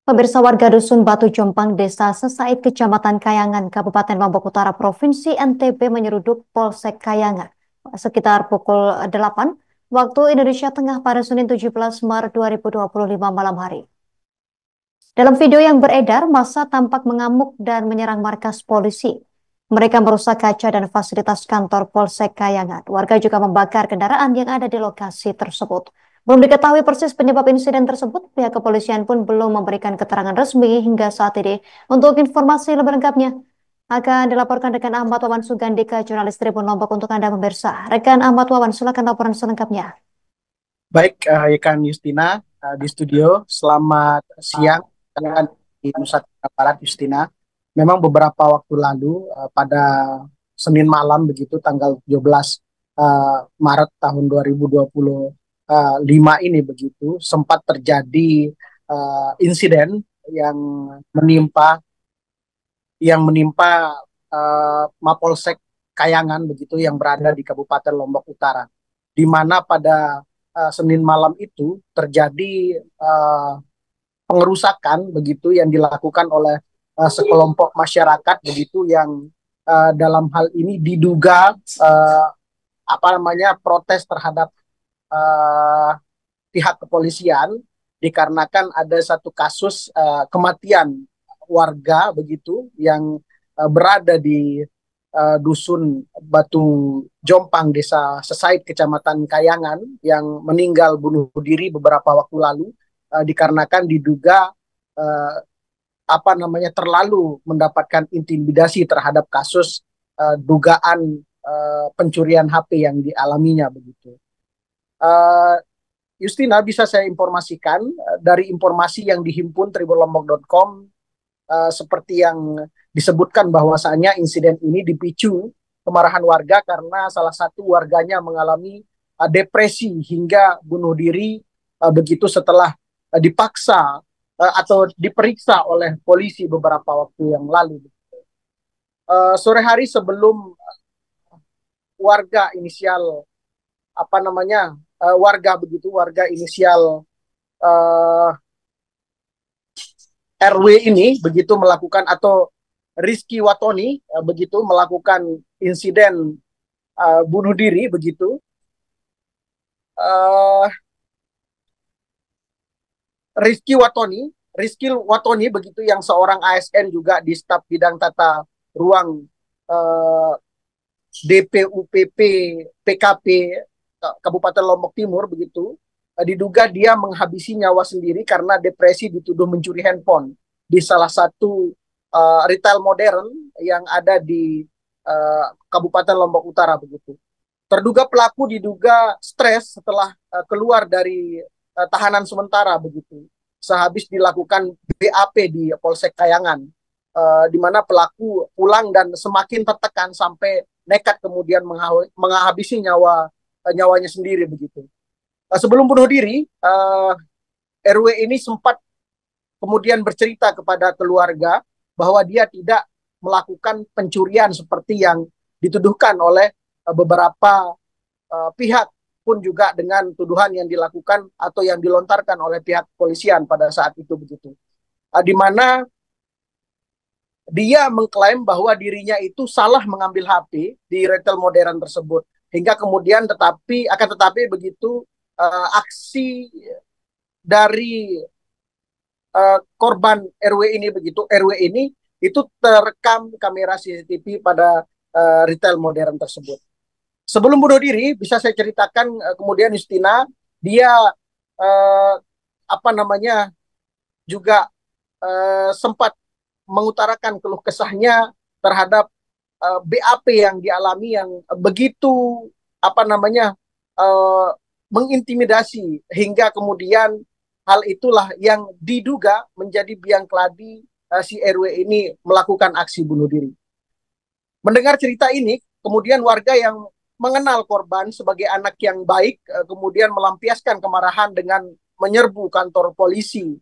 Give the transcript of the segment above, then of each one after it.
Pemirsa warga Dusun Batu Jompang, Desa Sesaid, Kecamatan Kayangan, Kabupaten Lombok Utara, Provinsi NTB menyeruduk Polsek Kayangan sekitar pukul 8 waktu Indonesia Tengah pada Senin 17 Maret 2025 malam hari. Dalam video yang beredar, massa tampak mengamuk dan menyerang markas polisi. Mereka merusak kaca dan fasilitas kantor Polsek Kayangan. Warga juga membakar kendaraan yang ada di lokasi tersebut. Belum diketahui persis penyebab insiden tersebut. Pihak kepolisian pun belum memberikan keterangan resmi hingga saat ini. Untuk informasi lebih lengkapnya, akan dilaporkan rekan Ahmad Wawan Sugandika, jurnalis Tribun Lombok untuk Anda pemirsa. Rekan Ahmad Wawan, silakan laporan selengkapnya. Baik, Ikan Justina di studio. Selamat siang, teman di Nusa Tenggara Barat, Justina. Memang beberapa waktu lalu, pada Senin malam begitu, tanggal 17 Maret tahun 2025 ini begitu, sempat terjadi insiden yang menimpa Mapolsek Kayangan begitu yang berada di Kabupaten Lombok Utara, di mana pada Senin malam itu terjadi pengerusakan begitu yang dilakukan oleh sekelompok masyarakat begitu yang dalam hal ini diduga protes terhadap uh, pihak kepolisian, dikarenakan ada satu kasus kematian warga begitu yang berada di Dusun Batu Jompang, Desa Sesaid, Kecamatan Kayangan, yang meninggal bunuh diri beberapa waktu lalu dikarenakan diduga uh, terlalu mendapatkan intimidasi terhadap kasus dugaan pencurian HP yang dialaminya begitu. Uh, Justina, bisa saya informasikan dari informasi yang dihimpun tribunlombok.com, seperti yang disebutkan bahwasannya insiden ini dipicu kemarahan warga karena salah satu warganya mengalami depresi hingga bunuh diri begitu setelah dipaksa atau diperiksa oleh polisi beberapa waktu yang lalu. Sore hari sebelum warga inisial warga inisial RW ini begitu melakukan, atau Rizky Watoni begitu melakukan insiden bunuh diri begitu. Rizky Watoni begitu, yang seorang ASN juga di staf bidang tata ruang DPUPP PKP Kabupaten Lombok Timur begitu, diduga dia menghabisi nyawa sendiri karena depresi dituduh mencuri handphone di salah satu retail modern yang ada di Kabupaten Lombok Utara begitu. Terduga pelaku diduga stres setelah keluar dari tahanan sementara begitu, sehabis dilakukan BAP di Polsek Kayangan, di mana pelaku pulang dan semakin tertekan sampai nekat kemudian menghabisi nyawanya sendiri begitu. Sebelum bunuh diri, RW ini sempat kemudian bercerita kepada keluarga bahwa dia tidak melakukan pencurian seperti yang dituduhkan oleh beberapa pihak, pun juga dengan tuduhan yang dilakukan atau yang dilontarkan oleh pihak kepolisian pada saat itu begitu. Di mana dia mengklaim bahwa dirinya itu salah mengambil HP di retail modern tersebut, hingga kemudian tetapi begitu aksi dari korban RW ini itu terekam kamera CCTV pada retail modern tersebut. Sebelum bunuh diri, bisa saya ceritakan kemudian Justina, dia uh, juga sempat mengutarakan keluh kesahnya terhadap BAP yang dialami, yang begitu uh, mengintimidasi, hingga kemudian hal itulah yang diduga menjadi biang keladi si RW ini melakukan aksi bunuh diri. Mendengar cerita ini, kemudian warga yang mengenal korban sebagai anak yang baik kemudian melampiaskan kemarahan dengan menyerbu kantor polisi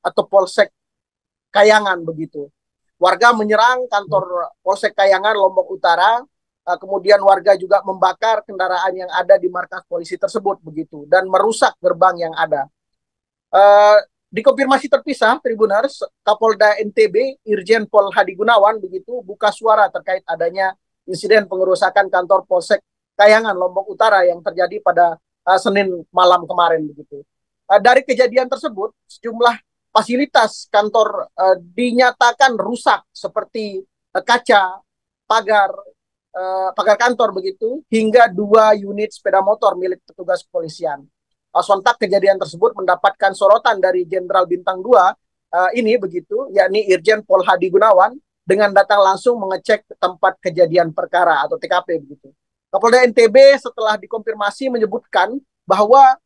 atau Polsek Kayangan begitu. Warga menyerang kantor Polsek Kayangan Lombok Utara, kemudian warga juga membakar kendaraan yang ada di markas polisi tersebut begitu, dan merusak gerbang yang ada. dikonfirmasi terpisah, Tribuners, Kapolda NTB Irjen Pol Hadi Gunawan begitu buka suara terkait adanya insiden pengerusakan kantor Polsek Kayangan Lombok Utara yang terjadi pada Senin malam kemarin begitu. Dari kejadian tersebut, sejumlah fasilitas kantor dinyatakan rusak seperti kaca, pagar, pagar kantor begitu, hingga 2 unit sepeda motor milik petugas kepolisian. Sontak kejadian tersebut mendapatkan sorotan dari Jenderal Bintang 2 ini begitu, yakni Irjen Pol Hadi Gunawan dengan datang langsung mengecek tempat kejadian perkara atau TKP begitu. Kapolda NTB setelah dikonfirmasi menyebutkan bahwa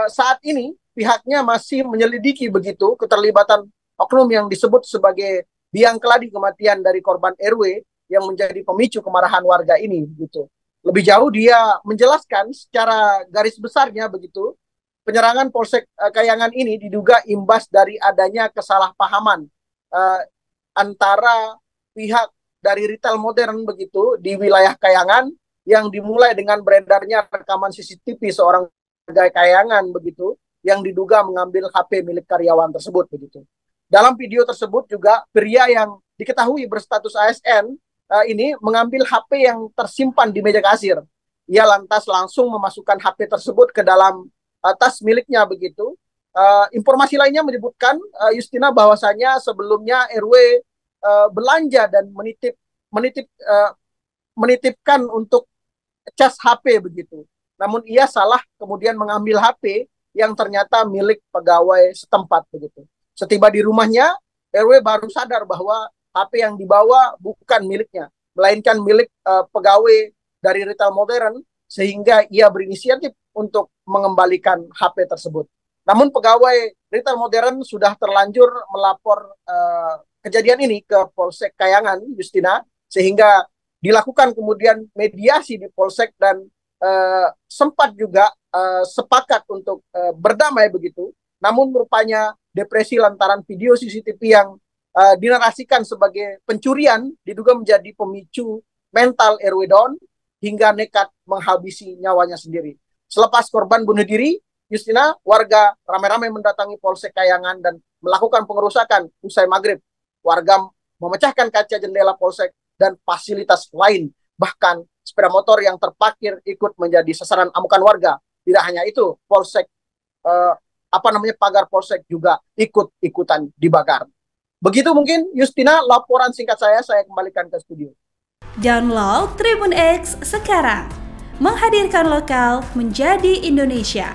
saat ini pihaknya masih menyelidiki begitu keterlibatan oknum yang disebut sebagai biang keladi kematian dari korban RW yang menjadi pemicu kemarahan warga ini begitu. Lebih jauh dia menjelaskan secara garis besarnya begitu, penyerangan Polsek Kayangan ini diduga imbas dari adanya kesalahpahaman antara pihak dari retail modern begitu di wilayah Kayangan yang dimulai dengan beredarnya rekaman CCTV seorang warga Kayangan begitu yang diduga mengambil HP milik karyawan tersebut begitu. Dalam video tersebut juga pria yang diketahui berstatus ASN ini mengambil HP yang tersimpan di meja kasir. Ia lantas langsung memasukkan HP tersebut ke dalam tas miliknya begitu. Informasi lainnya menyebutkan Justina bahwasanya sebelumnya RW belanja dan menitipkan untuk cas HP begitu. Namun ia salah kemudian mengambil HP yang ternyata milik pegawai setempat begitu. Setiba di rumahnya, RW baru sadar bahwa HP yang dibawa bukan miliknya, melainkan milik pegawai dari retail modern, sehingga ia berinisiatif untuk mengembalikan HP tersebut. Namun pegawai retail modern sudah terlanjur melapor kejadian ini ke Polsek Kayangan, Justina, sehingga dilakukan kemudian mediasi di Polsek dan sempat juga sepakat untuk berdamai begitu. Namun rupanya depresi lantaran video CCTV yang dinarasikan sebagai pencurian diduga menjadi pemicu mental RW Don hingga nekat menghabisi nyawanya sendiri. Selepas korban bunuh diri, Justina, warga ramai-ramai mendatangi Polsek Kayangan dan melakukan pengerusakan usai maghrib. Warga memecahkan kaca jendela Polsek dan fasilitas lain. Bahkan sepeda motor yang terparkir ikut menjadi sasaran amukan warga. Tidak hanya itu, Polsek pagar Polsek juga ikut-ikutan dibakar. Begitu mungkin Justina laporan singkat saya kembalikan ke studio. Download Tribun X sekarang, menghadirkan lokal menjadi Indonesia.